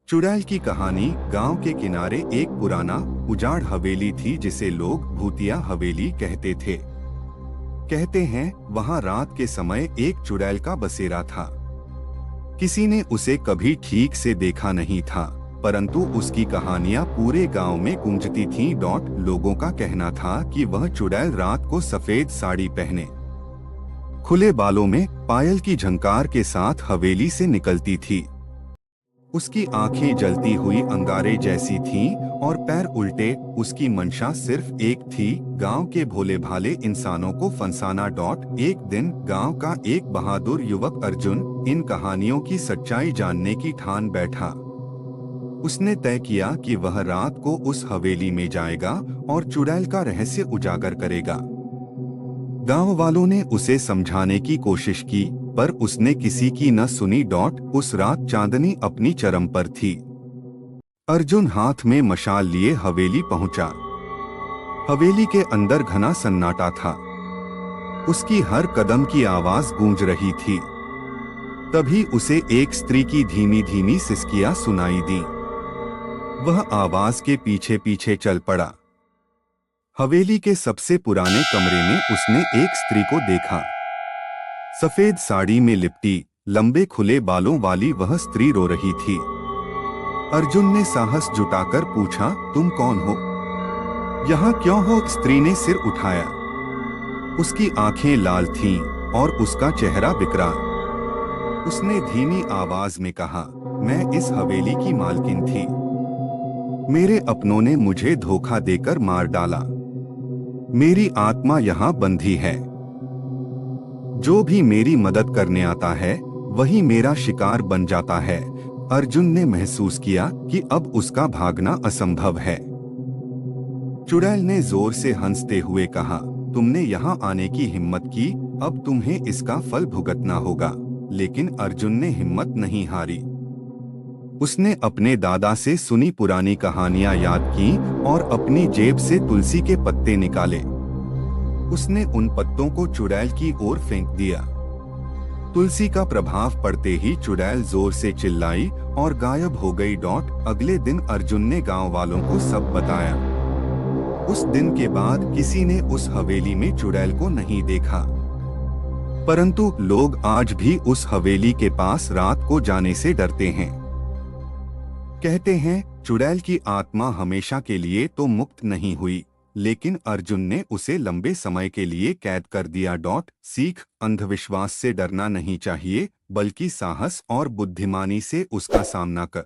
चुड़ैल की कहानी। गांव के किनारे एक पुराना उजाड़ हवेली थी जिसे लोग भूतिया हवेली कहते थे। कहते हैं वहां रात के समय एक चुड़ैल का बसेरा था। किसी ने उसे कभी ठीक से देखा नहीं था, परंतु उसकी कहानियां पूरे गांव में गूंजती थीं। लोगों का कहना था कि वह चुड़ैल रात को सफेद साड़ी पहने, खुले बालों में पायल की झंकार के साथ हवेली से निकलती थी। उसकी आंखें जलती हुई अंगारे जैसी थीं और पैर उल्टे। उसकी मंशा सिर्फ एक थी, गांव के भोले भाले इंसानों को फंसाना। एक दिन गांव का एक बहादुर युवक अर्जुन इन कहानियों की सच्चाई जानने की ठान बैठा। उसने तय किया कि वह रात को उस हवेली में जाएगा और चुड़ैल का रहस्य उजागर करेगा। गांव वालों ने उसे समझाने की कोशिश की, पर उसने किसी की न सुनी। उस रात चांदनी अपनी चरम पर थी। अर्जुन हाथ में मशाल लिए हवेली पहुंचा। हवेली के अंदर घना सन्नाटा था। उसकी हर कदम की आवाज गूंज रही थी। तभी उसे एक स्त्री की धीमी धीमी सिसकियां सुनाई दी। वह आवाज के पीछे पीछे चल पड़ा। हवेली के सबसे पुराने कमरे में उसने एक स्त्री को देखा। सफेद साड़ी में लिपटी, लंबे खुले बालों वाली वह स्त्री रो रही थी। अर्जुन ने साहस जुटाकर पूछा, तुम कौन हो? यहाँ क्यों हो? स्त्री ने सिर उठाया। उसकी आंखें लाल थीं और उसका चेहरा बिखरा। उसने धीमी आवाज में कहा, मैं इस हवेली की मालकिन थी। मेरे अपनों ने मुझे धोखा देकर मार डाला। मेरी आत्मा यहाँ बंधी है। जो भी मेरी मदद करने आता है वही मेरा शिकार बन जाता है। अर्जुन ने महसूस किया कि अब उसका भागना असंभव है। चुड़ैल ने जोर से हंसते हुए कहा, तुमने यहाँ आने की हिम्मत की, अब तुम्हें इसका फल भुगतना होगा। लेकिन अर्जुन ने हिम्मत नहीं हारी। उसने अपने दादा से सुनी पुरानी कहानियां याद की और अपनी जेब से तुलसी के पत्ते निकाले। उसने उन पत्तों को चुड़ैल की ओर फेंक दिया। तुलसी का प्रभाव पड़ते ही चुड़ैल जोर से चिल्लाई और गायब हो गई। अगले दिन अर्जुन ने गांव वालों को सब बताया। उस दिन के बाद किसी ने उस हवेली में चुड़ैल को नहीं देखा, परंतु लोग आज भी उस हवेली के पास रात को जाने से डरते हैं। कहते हैं चुड़ैल की आत्मा हमेशा के लिए तो मुक्त नहीं हुई, लेकिन अर्जुन ने उसे लंबे समय के लिए कैद कर दिया। सीख, अंधविश्वास से डरना नहीं चाहिए, बल्कि साहस और बुद्धिमानी से उसका सामना कर